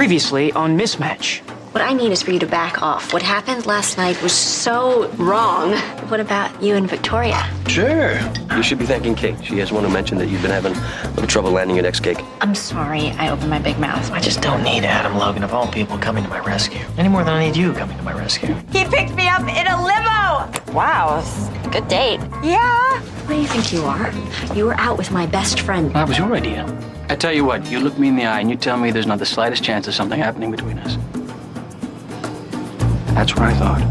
Previously on Mismatch. What I need is for you to back off. What happened last night was so wrong. What about you and Victoria? Sure. You should be thanking Kate. She has one who mentioned that you've been having a little trouble landing your next gig. I'm sorry I opened my big mouth. I just don't need Adam Logan, of all people, coming to my rescue. Any more than I need you coming to my rescue. He picked me up in a limo. Wow, it's a good date. Yeah. What do you think you are? You were out with my best friend. That was your idea. I tell you what, you look me in the eye and you tell me there's not the slightest chance of something happening between us. That's what I thought.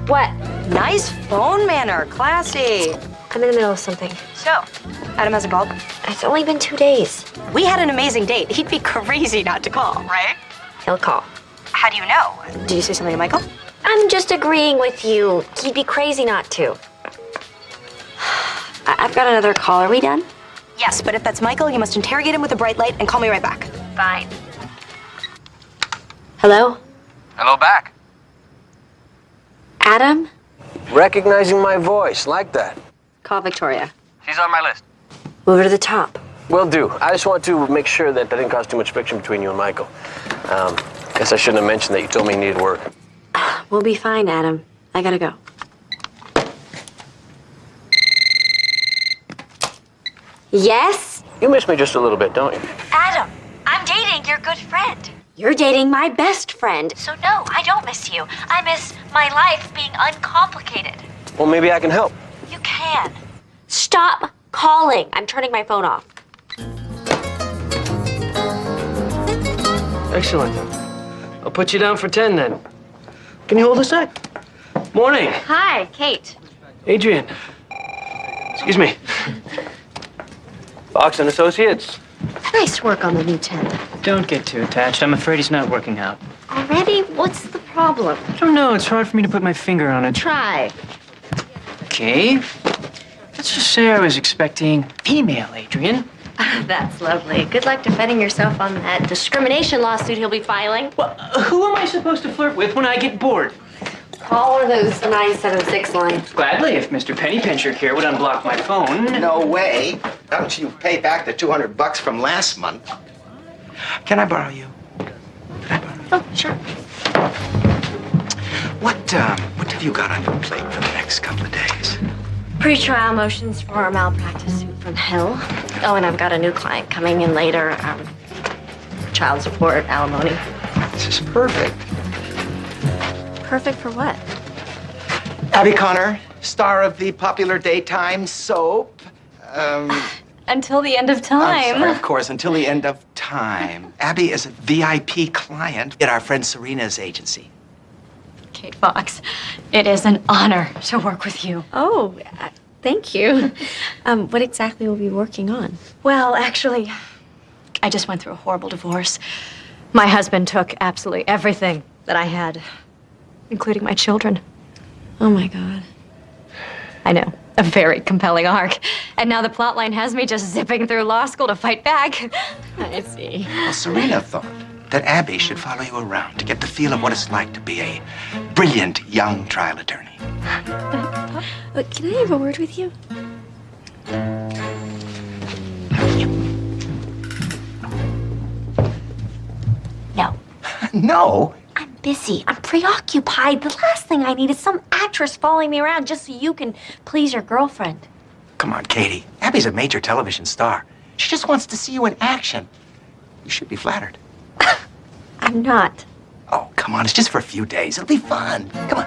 What? Nice phone manner. Classy. I'm in the middle of something. So, Adam hasn't called? It's only been 2 days. We had an amazing date. He'd be crazy not to call, right? He'll call. How do you know? Did you say something to Michael? I'm just agreeing with you. He'd be crazy not to. I've got another call. Are we done? Yes, but if that's Michael, you must interrogate him with a bright light and call me right back. Fine. Hello? Hello back. Adam? Recognizing my voice, like that. Call Victoria. She's on my list. Move her to the top. Will do. I just want to make sure that didn't cause too much friction between you and Michael. Guess I shouldn't have mentioned that you told me you needed work. We'll be fine, Adam. I gotta go. Yes? You miss me just a little bit, don't you? Adam, I'm dating your good friend. You're dating my best friend. So no, I don't miss you. I miss my life being uncomplicated. Well, maybe I can help. You can. Stop calling. I'm turning my phone off. Excellent. I'll put you down for 10 then. Can you hold a sec? Morning. Hi, Kate. Adrian. Excuse me. Fox and Associates. Nice work on the new 10. Don't get too attached. I'm afraid he's not working out. Already? What's the problem? I don't know. It's hard for me to put my finger on it. Try. Okay. Let's just say I was expecting female Adrian. That's lovely. Good luck defending yourself on that discrimination lawsuit he'll be filing. Well, who am I supposed to flirt with when I get bored? Call one of those 976 lines. Gladly, if Mr. Pennypincher here would unblock my phone. No way. How don't you pay back the $200 from last month? Can I borrow you? Can I borrow you? Oh, sure. What have you got on your plate for the next couple of days? Pre-trial motions for a malpractice suit from hell. Oh, and I've got a new client coming in later. Child support, alimony. This is perfect. Perfect for what? Abby Connor, star of the popular daytime soap. Until the end of I'm time. sorry, of course, until the end of time. Abby is a VIP client at our friend Serena's agency. Kate Fox, it is an honor to work with you. Oh, thank you. What exactly will we be working on? Well, actually, I just went through a horrible divorce. My husband took absolutely everything that I had, including my children. Oh, my God. I know, a very compelling arc. And now the plotline has me just zipping through law school to fight back. I see. Well, Serena thought that Abby should follow you around to get the feel of what it's like to be a brilliant young trial attorney. Can I have a word with you? No. No. I'm busy. I'm preoccupied. The last thing I need is some actress following me around just so you can please your girlfriend. Come on, Katie. Abby's a major television star. She just wants to see you in action. You should be flattered. I'm not. Oh, come on. It's just for a few days. It'll be fun. Come on.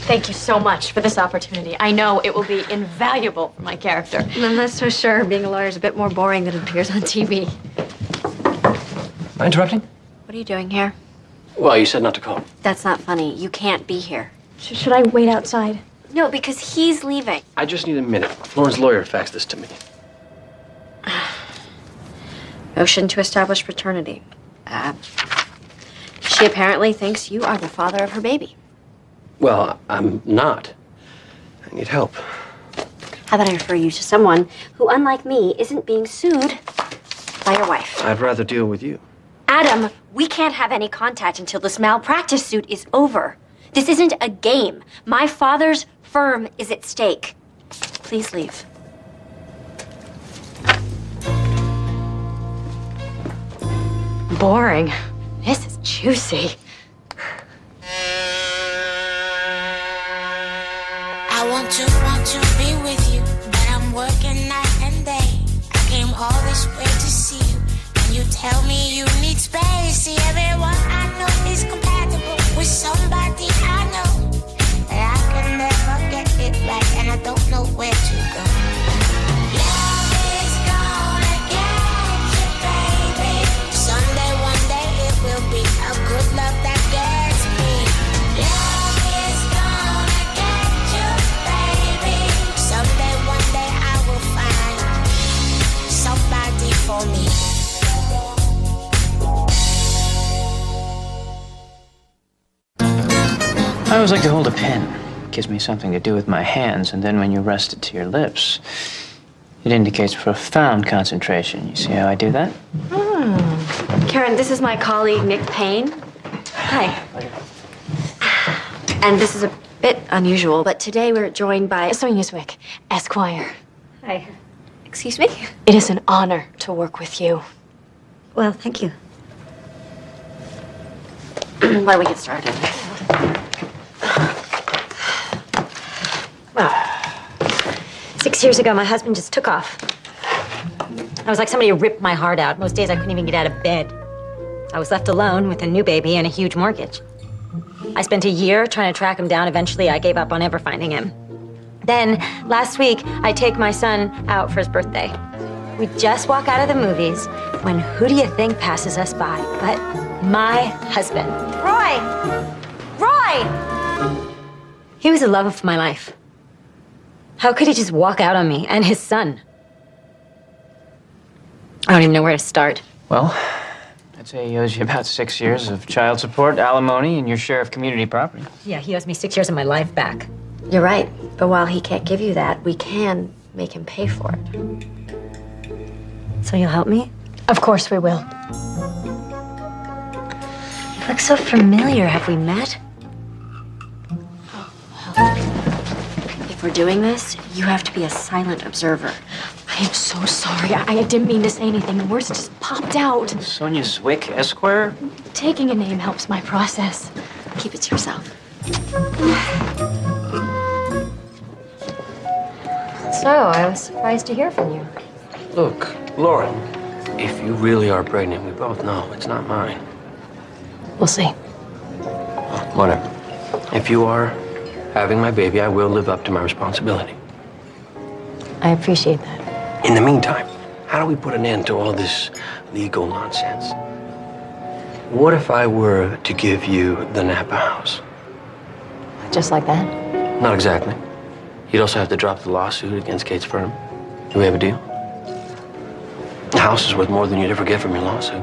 Thank you so much for this opportunity. I know it will be invaluable for my character. I'm not so sure. Being a lawyer is a bit more boring than it appears on TV. Am I interrupting? What are you doing here? Well, you said not to call. That's not funny. You can't be here. Should I wait outside? No, because he's leaving. I just need a minute. Lauren's lawyer faxed this to me. Motion to establish paternity. She apparently thinks you are the father of her baby. Well, I'm not. I need help. How about I refer you to someone who, unlike me, isn't being sued by your wife? I'd rather deal with you. Adam, we can't have any contact until this malpractice suit is over. This isn't a game. My father's firm is at stake. Please leave. Boring. This is juicy. I want to be with you, but I'm working night and day. I came all this way to see you, and you tell me you need space. See, everyone I know is compatible with somebody I know, but I can never get it right, and I don't know where to go. Love is gonna get you, baby. Someday, one day, it will be a good love that gets me. Love is gonna get you, baby. Someday, one day, I will find somebody for me. I always like to hold a pen. It gives me something to do with my hands, and then when you rest it to your lips, it indicates profound concentration. You see how I do that? Karen, this is my colleague, Nick Payne. Hi. And this is a bit unusual, but today we're joined by... Sonia Swick, Esquire. Hi. Excuse me? It is an honor to work with you. Well, thank you. Why don't we get started? Well, 6 years ago, my husband just took off. I was like somebody who ripped my heart out. Most days I couldn't even get out of bed. I was left alone with a new baby and a huge mortgage. I spent a year trying to track him down. Eventually, I gave up on ever finding him. Then, last week, I take my son out for his birthday. We just walk out of the movies when who do you think passes us by but my husband? Roy! Roy! He was the love of my life. How could he just walk out on me and his son? I don't even know where to start. Well, I'd say he owes you about 6 years of child support, alimony, and your share of community property. Yeah, he owes me 6 years of my life back. You're right, but while he can't give you that, we can make him pay for it. So you'll help me? Of course we will. You look so familiar. Have we met? If we're doing this, you have to be a silent observer. I am so sorry. I didn't mean to say anything. The words just popped out. Sonia Swick, Esquire? Taking a name helps my process. Keep it to yourself. So, I was surprised to hear from you. Look, Lauren, if you really are pregnant, we both know it's not mine. We'll see. Whatever. If you are having my baby, I will live up to my responsibility. I appreciate that. In the meantime, how do we put an end to all this legal nonsense? What if I were to give you the Napa house? Just like that? Not exactly. You'd also have to drop the lawsuit against Kate's firm. Do we have a deal? The house is worth more than you'd ever get from your lawsuit.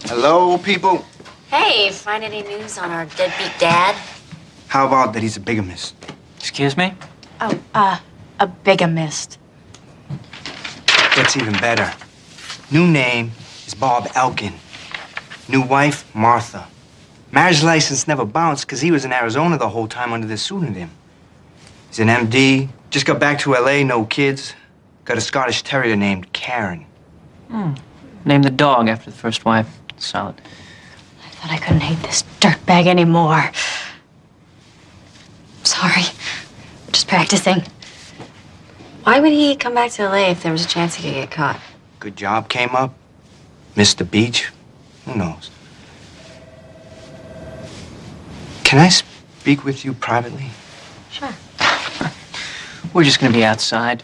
Hello, people. Hey, find any news on our deadbeat dad? How about that he's a bigamist? Excuse me? Oh, a bigamist. Gets even better. New name is Bob Elkin. New wife, Martha. Marriage license never bounced because he was in Arizona the whole time under this pseudonym. He's an MD, just got back to LA, no kids. Got a Scottish terrier named Karen. Name the dog after the first wife. Solid. I thought I couldn't hate this dirtbag anymore. Sorry. Just practicing. Why would he come back to LA if there was a chance he could get caught? Good job came up. Missed the beach. Who knows? Can I speak with you privately? Sure. We're just gonna be outside,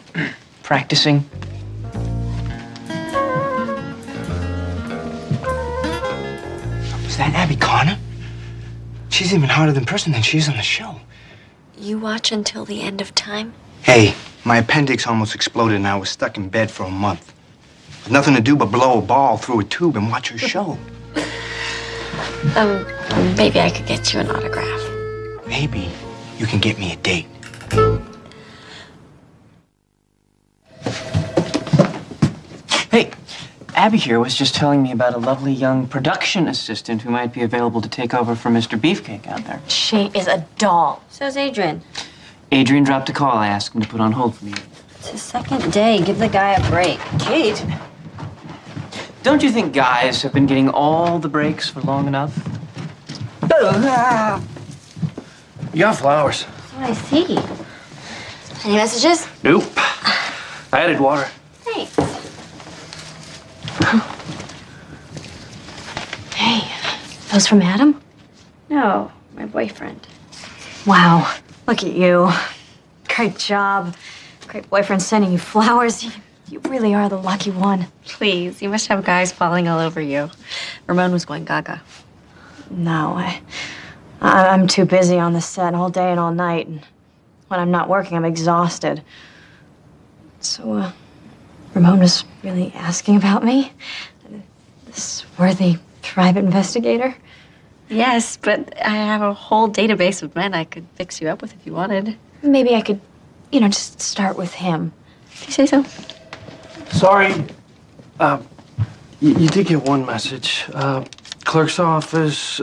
practicing. Was that Abby Connor? She's even harder in person than she is on the show. You watch until the end of time? Hey, my appendix almost exploded and I was stuck in bed for a month. With nothing to do but blow a ball through a tube and watch her show. Maybe I could get you an autograph. Maybe you can get me a date. Hey, Abby here was just telling me about a lovely young production assistant who might be available to take over for Mr. Beefcake out there. She is a doll. So's Adrian. Adrian dropped a call. I asked him to put on hold for me. It's his second day. Give the guy a break. Kate, don't you think guys have been getting all the breaks for long enough? You got flowers? That's what I see. Any messages? Nope. I added water. Thanks. Hey, those from Adam? No, my boyfriend. Wow, look at you. Great job. Great boyfriend sending you flowers. You really are the lucky one. Please, you must have guys falling all over you. Ramon was going gaga. No, I'm too busy on the set all day and all night. And when I'm not working, I'm exhausted. So, Ramon was really asking about me? This worthy private investigator? Yes, but I have a whole database of men I could fix you up with if you wanted. Maybe I could, just start with him. If you say so. Sorry. You did get one message. Clerk's office,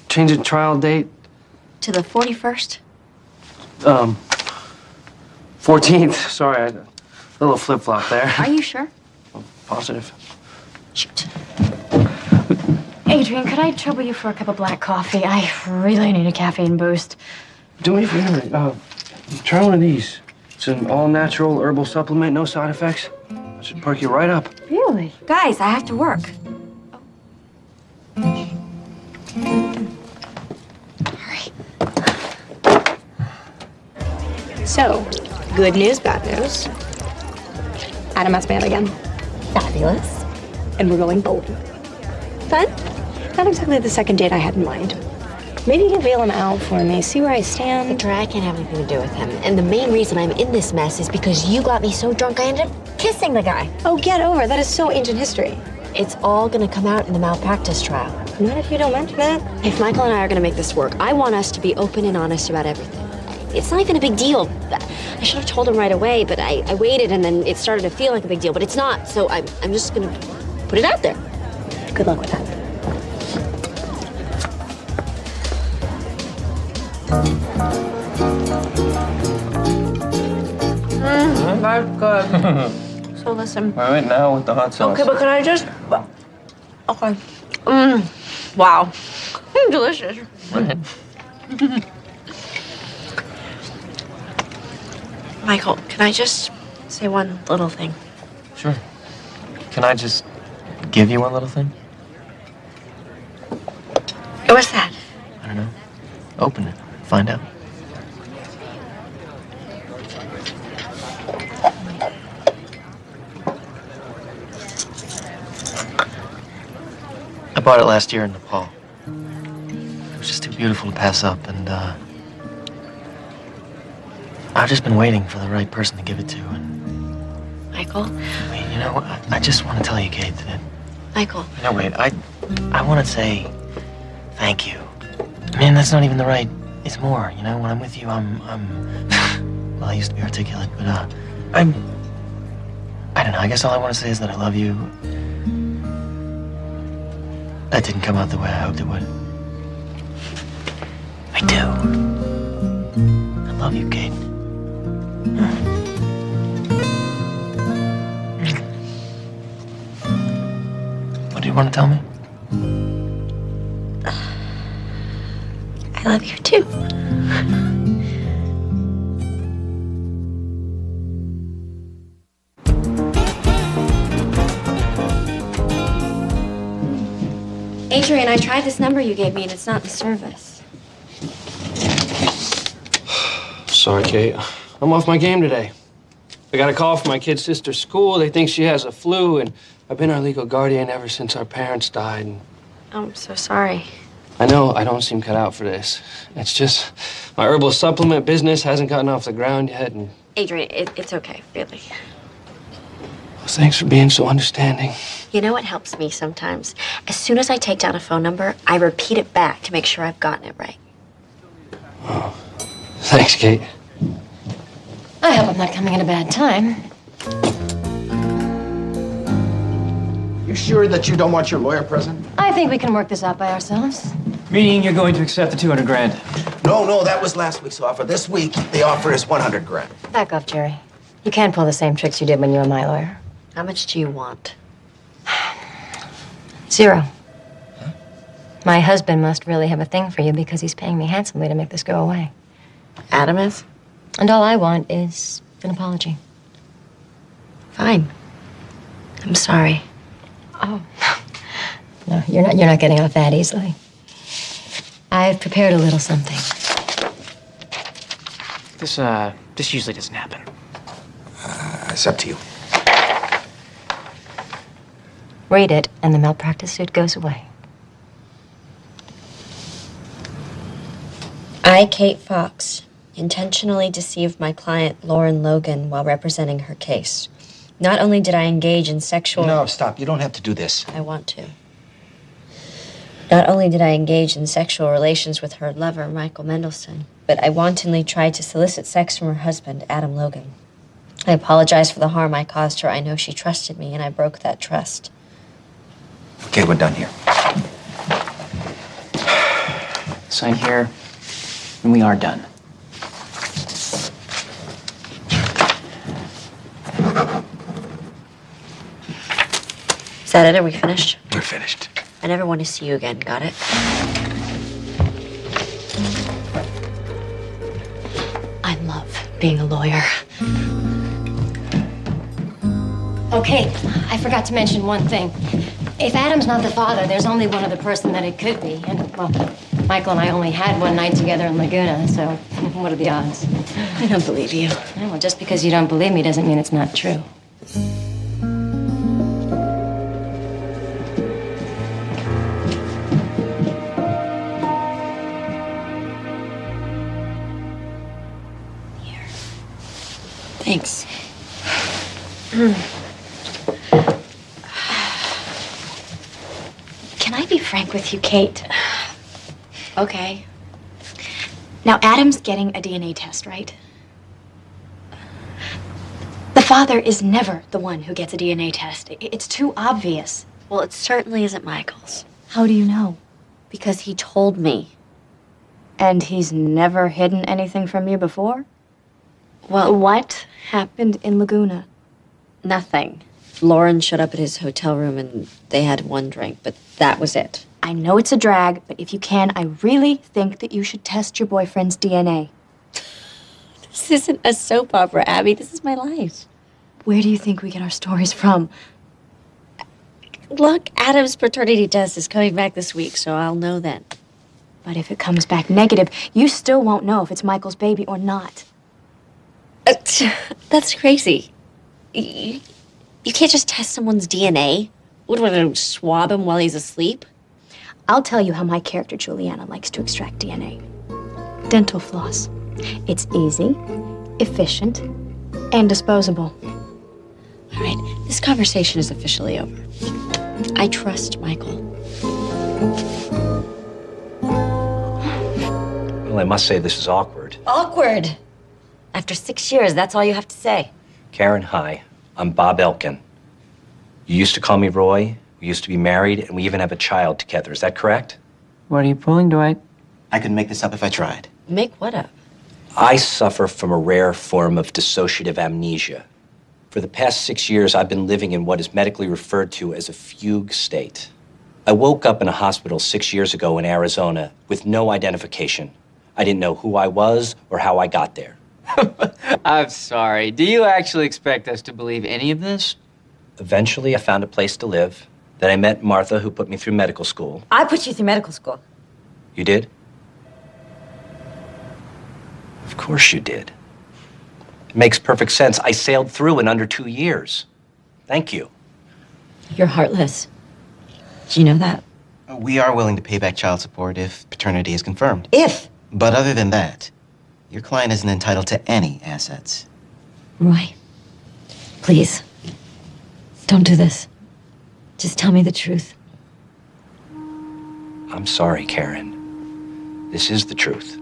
changing trial date. To the 41st? 14th. Sorry, a little flip-flop there. Are you sure? Positive. Shoot. Adrian, could I trouble you for a cup of black coffee? I really need a caffeine boost. Do me a favor. Try one of these. It's an all-natural herbal supplement, no side effects. It should perk you right up. Really? Guys, I have to work. So, good news, bad news. Adam has band again. Fabulous. And we're going bowling. Fun? Not exactly the second date I had in mind. Maybe you can bail him out for me, see where I stand. Victoria, I can't have anything to do with him. And the main reason I'm in this mess is because you got me so drunk I ended up kissing the guy. Oh, get over it. That is so ancient history. It's all gonna come out in the malpractice trial. Not if you don't mention that. If Michael and I are gonna make this work, I want us to be open and honest about everything. It's not even a big deal. I should have told him right away, but I waited and then it started to feel like a big deal, but it's not. So I'm just gonna put it out there. Good luck with that. That's good. So listen. Wait, now with the hot sauce. Okay, but can I just... Okay. Wow. Delicious. Right. Michael, can I just say one little thing? Sure. Can I just give you one little thing? What's that? I don't know. Open it. Find out. I bought it last year in Nepal. It was just too beautiful to pass up, and I've just been waiting for the right person to give it to, and... Michael? Wait, I just want to tell you, Kate, that... Michael. Wait, I want to say thank you. I mean, that's not even the right... It's more, when I'm with you, I'm well, I used to be articulate, but, I don't know, I guess all I want to say is that I love you. That didn't come out the way I hoped it would. I do. I love you, Kate. What do you want to tell me? I love you too. Adrian, I tried this number you gave me and it's not in service. Sorry, Kate. I'm off my game today. I got a call from my kid's sister's school. They think she has a flu, and I've been our legal guardian ever since our parents died. And I'm so sorry. I know I don't seem cut out for this. It's just my herbal supplement business hasn't gotten off the ground yet, and... Adrian, it's okay, really. Thanks for being so understanding. You know what helps me sometimes? As soon as I take down a phone number, I repeat it back to make sure I've gotten it right. Oh, thanks, Kate. I hope I'm not coming at a bad time. You sure that you don't want your lawyer present? I think we can work this out by ourselves. Meaning you're going to accept the 200 grand. No, that was last week's offer. This week, the offer is 100 grand. Back off, Jerry. You can't pull the same tricks you did when you were my lawyer. How much do you want? 0. My husband must really have a thing for you because he's paying me handsomely to make this go away. Adam is? And all I want is an apology. Fine. I'm sorry. Oh. No, you're not getting off that easily. I've prepared a little something. This usually doesn't happen. It's up to you. Read it, and the malpractice suit goes away. I, Kate Fox, intentionally deceived my client, Lauren Logan, while representing her case. Not only did I engage in sexual... No, stop. You don't have to do this. I want to. Not only did I engage in sexual relations with her lover, Michael Mendelsohn, but I wantonly tried to solicit sex from her husband, Adam Logan. I apologize for the harm I caused her. I know she trusted me, and I broke that trust. Okay, we're done here. Sign here, and we are done. Is that it? Are we finished? We're finished. I never want to see you again. Got it? I love being a lawyer. Okay, I forgot to mention one thing. If Adam's not the father, there's only one other person that it could be. And, well, Michael and I only had one night together in Laguna, so what are the odds? I don't believe you. Yeah, well, just because you don't believe me doesn't mean it's not true. Thanks. Can I be frank with you, Kate? Okay. Now, Adam's getting a DNA test, right? The father is never the one who gets a DNA test. It's too obvious. Well, it certainly isn't Michael's. How do you know? Because he told me. And he's never hidden anything from you before? Well, What happened in Laguna? nothing. Lauren showed up at his hotel room and they had one drink, but that was it. I know it's a drag, but if you can, I really think that you should test your boyfriend's DNA. This isn't a soap opera, Abby. This is my life. Where do you think we get our stories from? Look, Adam's paternity test is coming back this week, so I'll know then. But if it comes back negative, you still won't know if it's Michael's baby or not. That's crazy. You can't just test someone's DNA. What do I do, swab him while he's asleep? I'll tell you how my character Juliana likes to extract DNA. Dental floss. It's easy, efficient, and disposable. All right, this conversation is officially over. I trust Michael. Well, I must say this is awkward. Awkward. After 6 years, that's all you have to say. Karen, hi. I'm Bob Elkin. You used to call me Roy. We used to be married, and we even have a child together. Is that correct? What are you pulling, Dwight? I could make this up if I tried. Make what up? I suffer from a rare form of dissociative amnesia. For the past 6 years, I've been living in what is medically referred to as a fugue state. I woke up in a hospital 6 years ago in Arizona with no identification. I didn't know who I was or how I got there. I'm sorry. Do you actually expect us to believe any of this? Eventually, I found a place to live. Then I met Martha, who put me through medical school. I put you through medical school. You did? Of course you did. It makes perfect sense. I sailed through in under 2 years. Thank you. You're heartless. Do you know that? We are willing to pay back child support if paternity is confirmed. If. But other than that, your client isn't entitled to any assets. Roy, please, don't do this. Just tell me the truth. I'm sorry, Karen. This is the truth.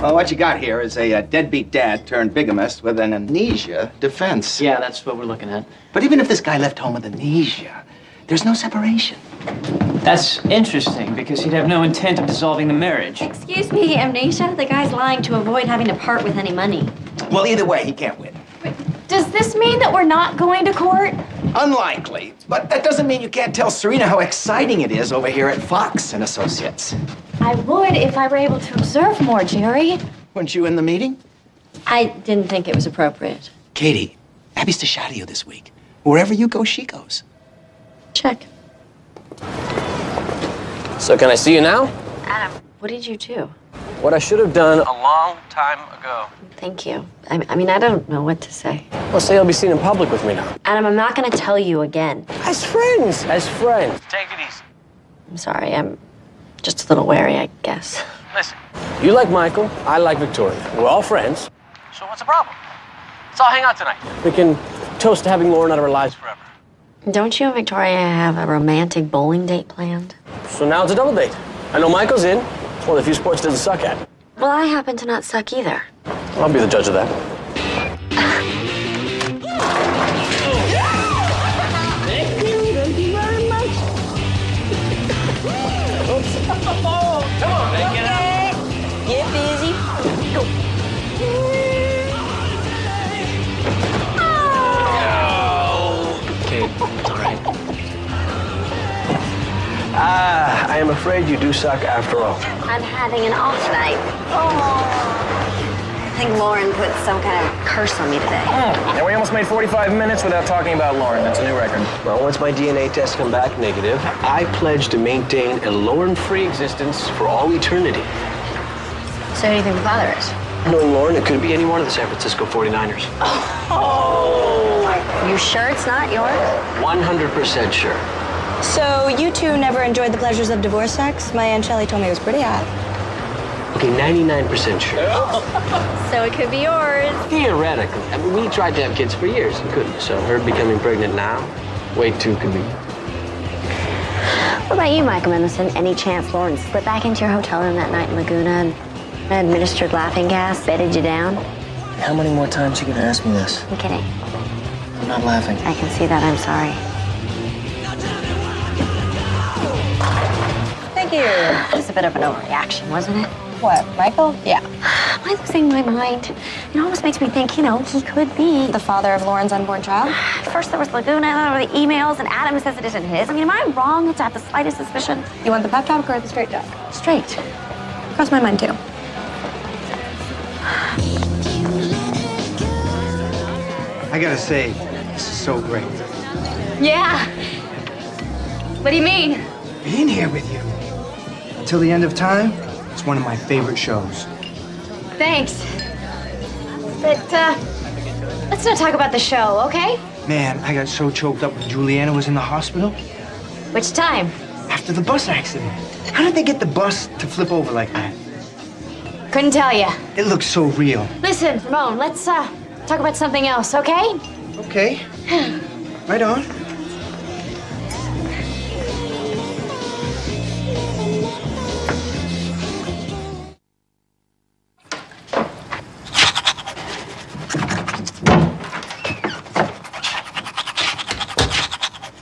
Well, what you got here is a deadbeat dad turned bigamist with an amnesia defense. Yeah, that's what we're looking at. But even if this guy left home with amnesia, there's no separation. That's interesting, because he'd have no intent of dissolving the marriage. Excuse me, amnesia? The guy's lying to avoid having to part with any money. Well, either way, he can't win. Does this mean that we're not going to court? Unlikely. But that doesn't mean you can't tell Serena how exciting it is over here at Fox and Associates. I would if I were able to observe more, Jerry. Weren't you in the meeting? I didn't think it was appropriate. Katie, Abby's to shadow you this week. Wherever you go, she goes. Check. So can I see you now? Adam, what did you do? What I should have done a long time ago. Thank you. I mean, I don't know what to say. Well, say you'll be seen in public with me now. Adam, I'm not going to tell you again. As friends. As friends. Take it easy. I'm sorry. I'm just a little wary, I guess. Listen, you like Michael, I like Victoria. We're all friends. So what's the problem? Let's all hang out tonight. We can toast to having Lauren out of our lives forever. Don't you and Victoria have a romantic bowling date planned? So now it's a double date. I know Michael's in. One of the few sports he doesn't suck at. Well, I happen to not suck either. I'll be the judge of that. Thank you very much. Come on, man, get out. Get busy. Go. Okay, all right. I am afraid you do suck after all. I'm having an off night. I think Lauren put some kind of curse on me today. And we almost made 45 minutes without talking about Lauren. That's a new record. Well, once my DNA tests come back negative, I pledge to maintain a Lauren-free existence for all eternity. So who do you think the father is? Knowing Lauren, it could be any one of the San Francisco 49ers. You sure it's not yours? 100% sure. So you two never enjoyed the pleasures of divorce sex? My Aunt Shelley told me it was pretty hot. Okay, 99% sure. So it could be yours. Theoretically. I mean, we tried to have kids for years and couldn't. So her becoming pregnant now, way too convenient. What about you, Michael Mendelsohn? Any chance Lauren slipped back into your hotel room that night in Laguna and administered laughing gas, bedded you down? How many more times are you gonna ask me this? I'm kidding. I'm not laughing. I can see that. I'm sorry. Thank you. It was a bit of an overreaction, wasn't it? What, Michael? Yeah. Am I losing my mind? It almost makes me think, he could be The father of Lauren's unborn child? First there was Laguna, then there were the emails, and Adam says it isn't his. I mean, am I wrong to have the slightest suspicion? You want the pep talk or the straight talk? Straight. Crossed my mind too. I gotta say, this is so great. Yeah. What do you mean? Being here with you. Until the end of time, it's one of my favorite shows. Thanks. But, let's not talk about the show, okay? Man, I got so choked up when Juliana was in the hospital. Which time? After the bus accident. How did they get the bus to flip over like that? Couldn't tell you. It looks so real. Listen, Ramon, let's, talk about something else, okay? Okay. Right on.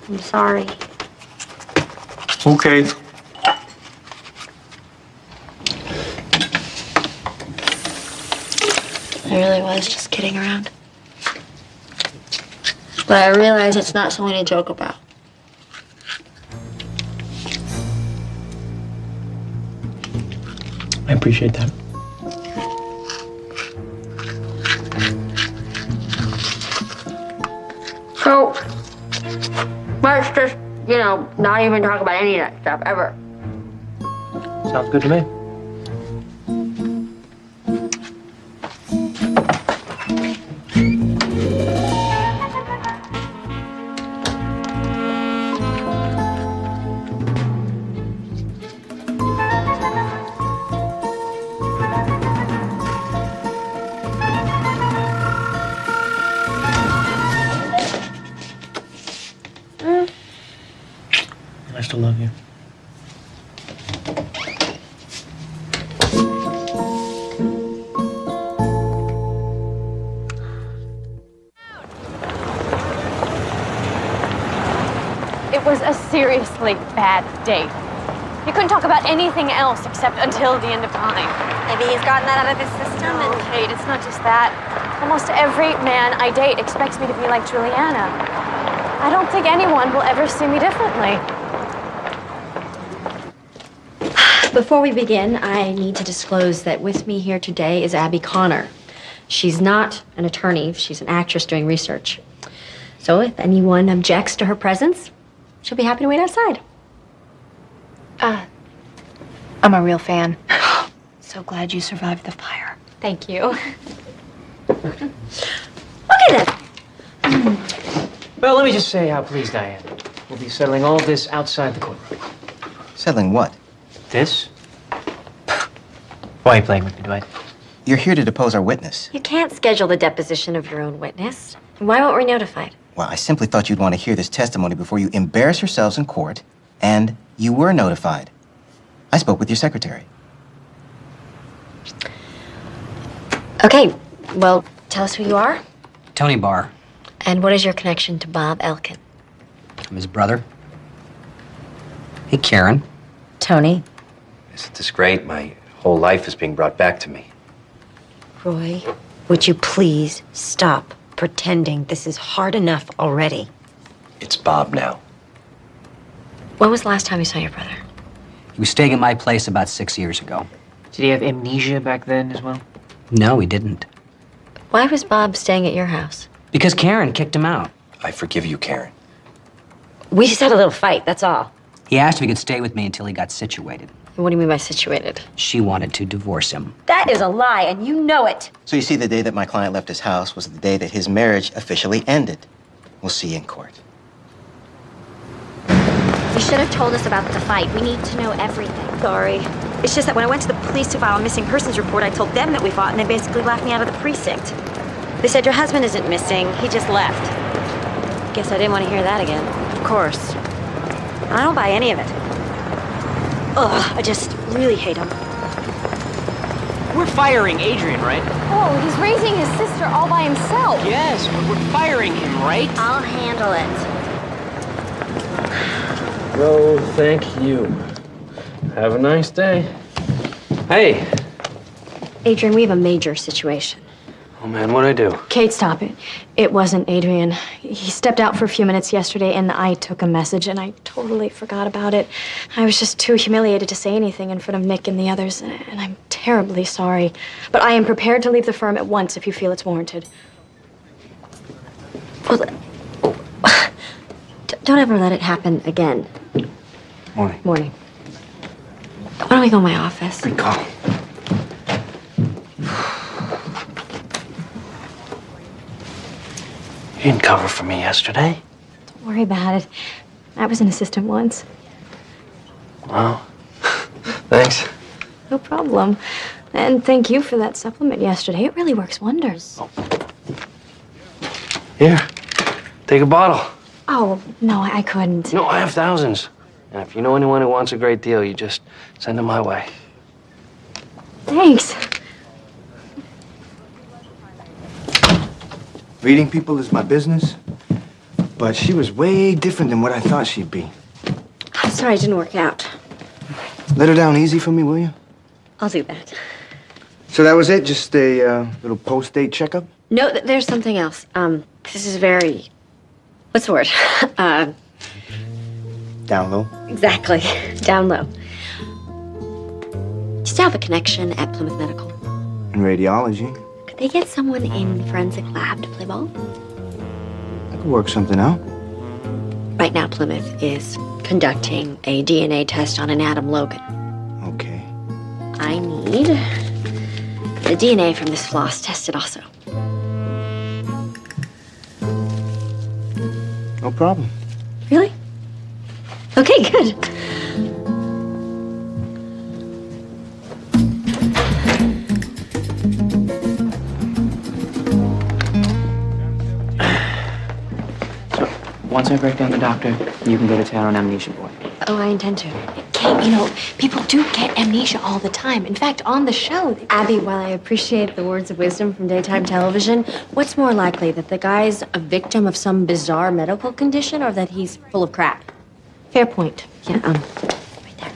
I'm sorry. Okay. I really was just kidding around. But I realize it's not something to joke about. I appreciate that. So, let's just, not even talk about any of that stuff ever. Sounds good to me. I still love you. It was a seriously bad date. He couldn't talk about anything else except until the end of time. Maybe he's gotten that out of his system. No, Kate, it's not just that. Almost every man I date expects me to be like Juliana. I don't think anyone will ever see me differently. Before we begin, I need to disclose that with me here today is Abby Connor. She's not an attorney. She's an actress doing research. So if anyone objects to her presence, she'll be happy to wait outside. I'm a real fan. So glad you survived the fire. Thank you. Okay then. Well, let me just say how pleased I am. We'll be settling all this outside the courtroom. Settling what? This? Why are you playing with me, Dwight? You're here to depose our witness. You can't schedule the deposition of your own witness. Why weren't we notified? Well, I simply thought you'd want to hear this testimony before you embarrass yourselves in court, and you were notified. I spoke with your secretary. Okay, well, tell us who you are. Tony Barr. And what is your connection to Bob Elkin? I'm his brother. Hey, Karen. Tony. Isn't this great? My whole life is being brought back to me. Roy, would you please stop pretending this is hard enough already? It's Bob now. When was the last time you saw your brother? He was staying at my place about 6 years ago. Did he have amnesia back then as well? No, he didn't. Why was Bob staying at your house? Because Karen kicked him out. I forgive you, Karen. We just had a little fight, that's all. He asked if he could stay with me until he got situated. What do you mean by situated? She wanted to divorce him. That is a lie, and you know it. So you see, the day that my client left his house was the day that his marriage officially ended. We'll see you in court. You should have told us about the fight. We need to know everything. Sorry. It's just that when I went to the police to file a missing persons report, I told them that we fought, and they basically laughed me out of the precinct. They said, your husband isn't missing. He just left. Guess I didn't want to hear that again. Of course. I don't buy any of it. Ugh, I just really hate him. We're firing Adrian, right? Oh, he's raising his sister all by himself. Yes, we're firing him, right? I'll handle it. No, thank you. Have a nice day. Hey. Adrian, we have a major situation. Oh, man, what'd I do? Kate, stop it. It wasn't Adrian. He stepped out for a few minutes yesterday, and I took a message, and I totally forgot about it. I was just too humiliated to say anything in front of Nick and the others, and I'm terribly sorry. But I am prepared to leave the firm at once if you feel it's warranted. Well, don't ever let it happen again. Morning. Morning. Why don't we go in my office? Good call. You didn't cover for me yesterday. Don't worry about it. I was an assistant once. Wow. Thanks. No problem. And thank you for that supplement yesterday. It really works wonders. Oh. Here, take a bottle. Oh, no, I couldn't. No, I have thousands. And if you know anyone who wants a great deal, you just send them my way. Thanks. Reading people is my business, but she was way different than what I thought she'd be. I'm sorry it didn't work out. Let her down easy for me, will you? I'll do that. So that was it? Just a little post-date checkup? No, there's something else. This is very... What's the word? Down low? Exactly. Down low. Just have a connection at Plymouth Medical. In radiology? Could they get someone in forensic lab to play ball? I could work something out. Right now, Plymouth is conducting a DNA test on an Adam Logan. Okay. I need the DNA from this floss tested also. No problem. Really? Okay, good. Once I break down the doctor, you can go to town on Amnesia Boy. Oh, I intend to. Kate, you know, people do get amnesia all the time. In fact, on the show... Abby, while I appreciate the words of wisdom from daytime television, what's more likely, that the guy's a victim of some bizarre medical condition or that he's full of crap? Fair point. Yeah, right there.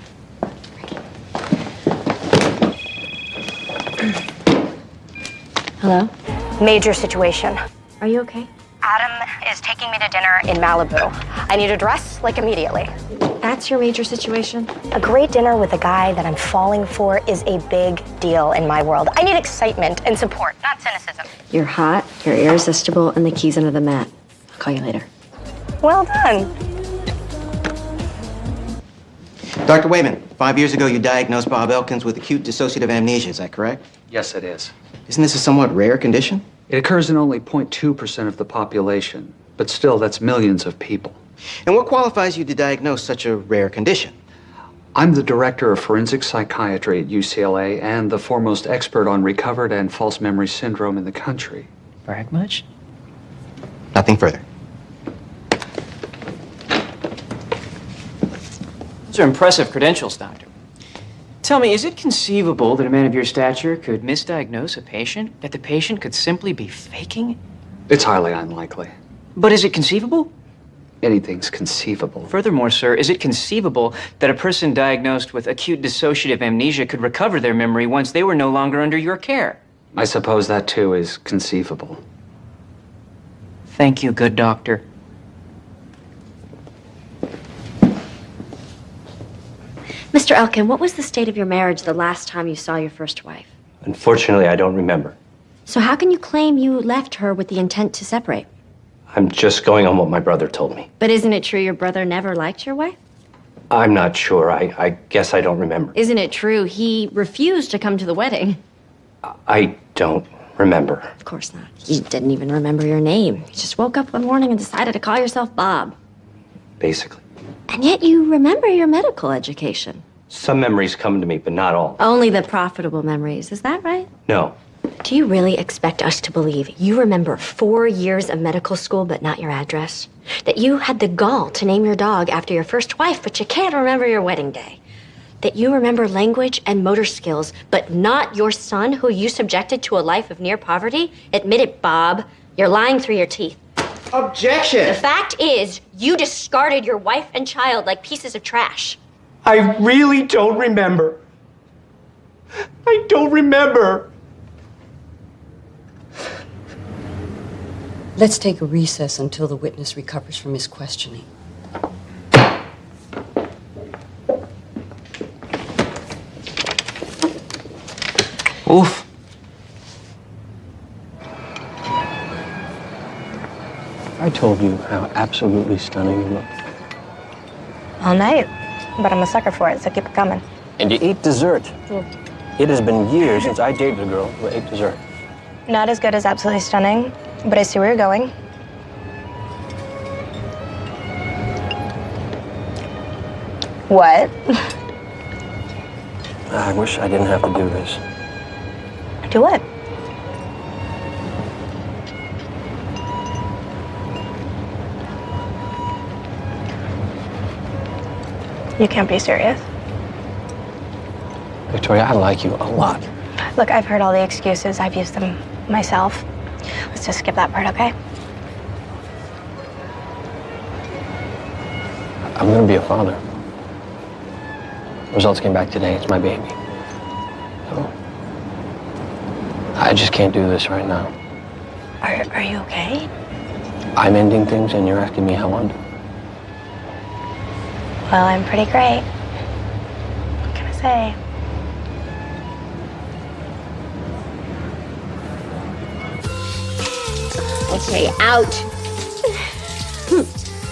Hello? Major situation. Are you okay? Adam is taking me to dinner in Malibu. I need a dress, like, immediately. That's your major situation? A great dinner with a guy that I'm falling for is a big deal in my world. I need excitement and support, not cynicism. You're hot, you're irresistible, and the key's under the mat. I'll call you later. Well done. Dr. Wayman, 5 years ago you diagnosed Bob Elkins with acute dissociative amnesia, is that correct? Yes, it is. Isn't this a somewhat rare condition? It occurs in only 0.2% of the population, but still, that's millions of people. And what qualifies you to diagnose such a rare condition? I'm the director of forensic psychiatry at UCLA and the foremost expert on recovered and false memory syndrome in the country. Brag much? Nothing further. Those are impressive credentials, Doctor. Tell me, is it conceivable that a man of your stature could misdiagnose a patient? That the patient could simply be faking? It's highly unlikely. But is it conceivable? Anything's conceivable. Furthermore, sir, is it conceivable that a person diagnosed with acute dissociative amnesia could recover their memory once they were no longer under your care? I suppose that, too, is conceivable. Thank you, good doctor. Mr. Elkin, what was the state of your marriage the last time you saw your first wife? Unfortunately, I don't remember. So how can you claim you left her with the intent to separate? I'm just going on what my brother told me. But isn't it true your brother never liked your wife? I'm not sure. I guess I don't remember. Isn't it true he refused to come to the wedding? I don't remember. Of course not. He didn't even remember your name. You just woke up one morning and decided to call yourself Bob. Basically. And yet you remember your medical education. Some memories come to me, but not all. Only the profitable memories. Is that right? No. Do you really expect us to believe you remember 4 years of medical school but not your address? That you had the gall to name your dog after your first wife but you can't remember your wedding day? That you remember language and motor skills but not your son who you subjected to a life of near poverty? Admit it, Bob. You're lying through your teeth. Objection! The fact is, you discarded your wife and child like pieces of trash. I really don't remember. I don't remember. Let's take a recess until the witness recovers from his questioning. Oof. I told you how absolutely stunning you look. All night. But I'm a sucker for it, so keep it coming. And you eat dessert. It has been years since I dated a girl who ate dessert. Not as good as absolutely stunning, but I see where you're going. What? I wish I didn't have to do this. Do what? You can't be serious. Victoria, I like you a lot. Look, I've heard all the excuses. I've used them myself. Let's just skip that part, okay? I'm gonna be a father. Results came back today. It's my baby. So, I just can't do this right now. Are you okay? I'm ending things and you're asking me how I'm doing. Well, I'm pretty great. What can I say? Okay, out.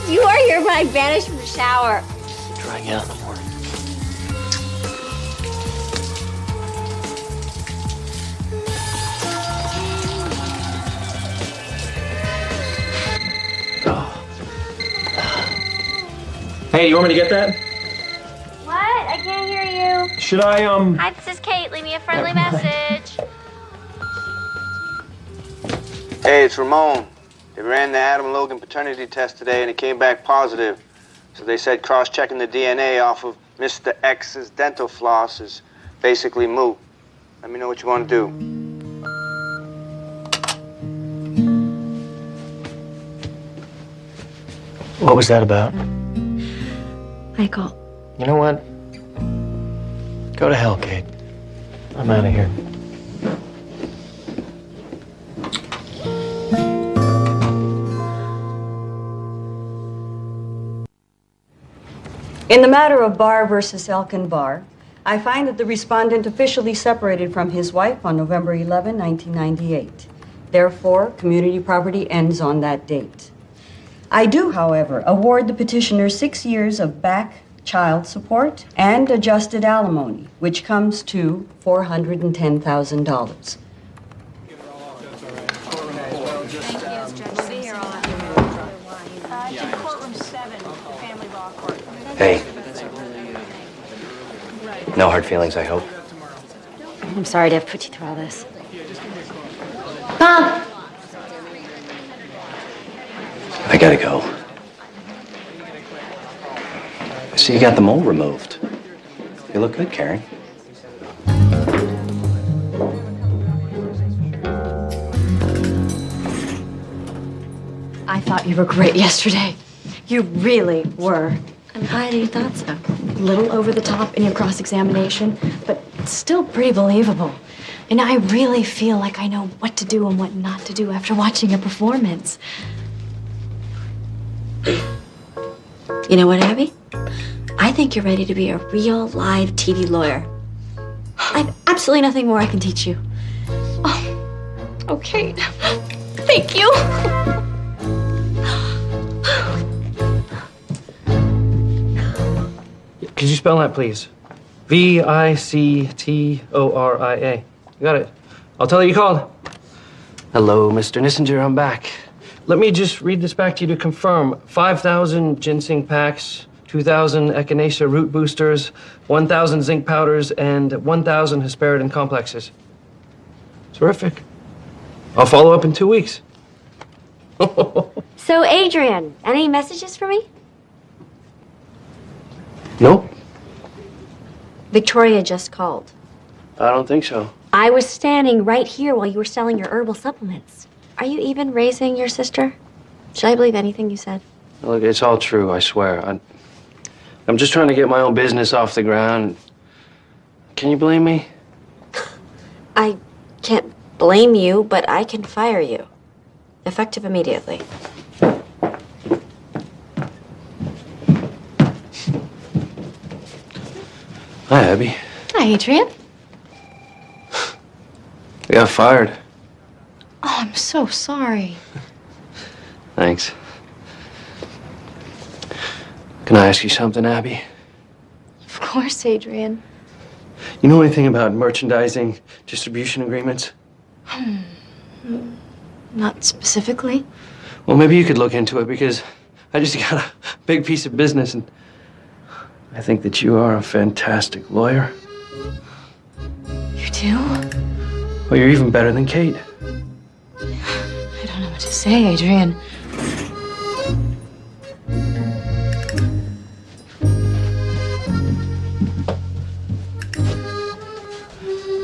You are hereby banished from the shower. Try again in the morning. Hey, you want me to get that? What? I can't hear you. Should I, Hi, this is Kate. Leave me a friendly message. Hey, it's Ramon. They ran the Adam Logan paternity test today and it came back positive. So they said cross-checking the DNA off of Mr. X's dental floss is basically moot. Let me know what you want to do. What was that about? Michael. You know what? Go to hell, Kate. I'm out of here. In the matter of Barr versus Elkin Barr, I find that the respondent officially separated from his wife on November 11, 1998. Therefore, community property ends on that date. I do, however, award the petitioner 6 years of back child support and adjusted alimony, which comes to $410,000. Hey. No hard feelings, I hope. I'm sorry to have put you through all this. Bob! I gotta go. I see you got the mole removed. You look good, Karen. I thought you were great yesterday. You really were. I'm glad you thought so. A little over the top in your cross-examination, but still pretty believable. And I really feel like I know what to do and what not to do after watching your performance. You know what, Abby? I think you're ready to be a real live TV lawyer. I have absolutely nothing more I can teach you. Oh, okay. Thank you. Could you spell that, please? Victoria. You got it. I'll tell her you called. Hello, Mr. Nissinger, I'm back. Let me just read this back to you to confirm. 5,000 ginseng packs, 2,000 echinacea root boosters, 1,000 zinc powders, and 1,000 hesperidin complexes. Terrific. I'll follow up in 2 weeks. So, Adrian, any messages for me? Nope. Victoria just called. I don't think so. I was standing right here while you were selling your herbal supplements. Are you even raising your sister? Should I believe anything you said? Look, it's all true, I swear. I'm just trying to get my own business off the ground. Can you blame me? I can't blame you, but I can fire you. Effective immediately. Hi, Abby. Hi, Adrian. I got fired. Oh, I'm so sorry. Thanks. Can I ask you something, Abby? Of course, Adrian. You know anything about merchandising, distribution agreements? Not specifically. Well, maybe you could look into it because I just got a big piece of business and I think that you are a fantastic lawyer. You do? Well, you're even better than Kate. I don't know what to say, Adrian.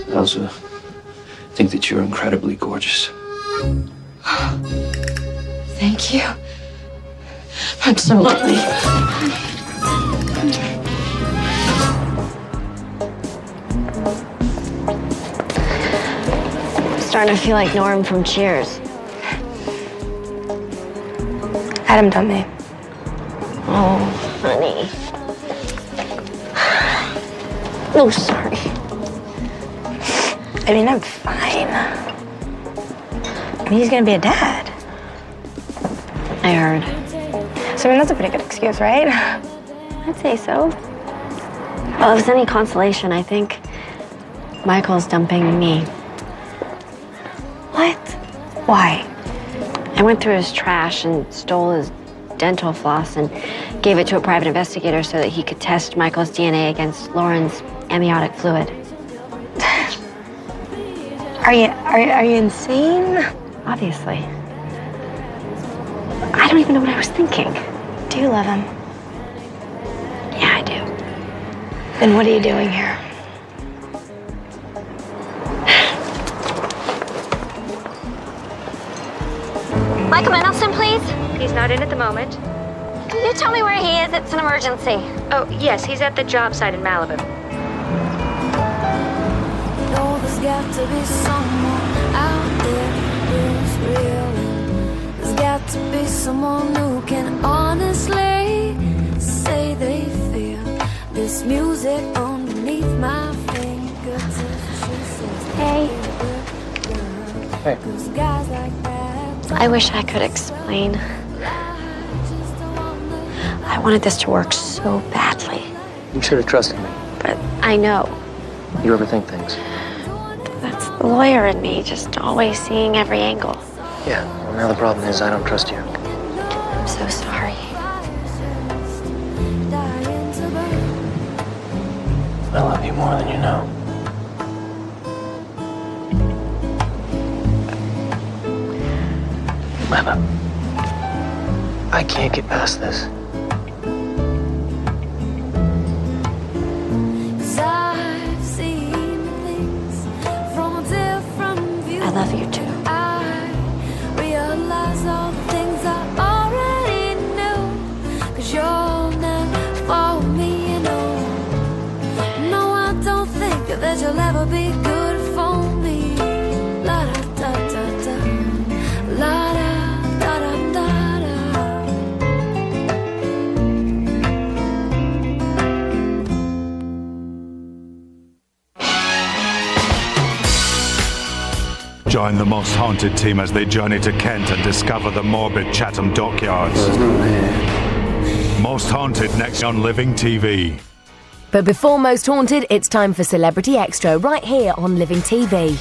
I also think that you're incredibly gorgeous. Thank you. Absolutely. I'm starting to feel like Norm from Cheers. Adam done me. Oh, honey. Oh, sorry. I mean, I'm fine. I mean, he's gonna be a dad. I heard. So, I mean, that's a pretty good excuse, right? I'd say so. Well, if it's any consolation, I think Michael's dumping me. What? Why? I went through his trash and stole his dental floss and gave it to a private investigator so that he could test Michael's DNA against Lauren's amniotic fluid. Are you insane? Obviously. I don't even know what I was thinking. Do you love him? Yeah, I do. Then what are you doing here? Michael Mendelsohn, please. He's not in at the moment. you tell me where he is? It's an emergency. Oh, yes, he's at the job site in Malibu. No, there's got to be someone out there who's real. There's got to be someone who can honestly say they feel this music underneath my fingertips. Hey. Hey. I wish I could explain. I wanted this to work so badly. You should have trusted me. But I know. You overthink things. That's the lawyer in me, just always seeing every angle. Yeah, well, now the problem is I don't trust you. I'm so sorry. I love you more than you know. Lena, I can't get past this. I love you too. I realize all the things I already knew. 'Cause you'll never for me, you know. No, I don't think that you'll ever be good for me. La da da da da. La da da da da da. Join the Most Haunted team as they journey to Kent and discover the morbid Chatham dockyards. Most Haunted next on Living TV. But before Most Haunted, it's time for Celebrity Extra right here on Living TV.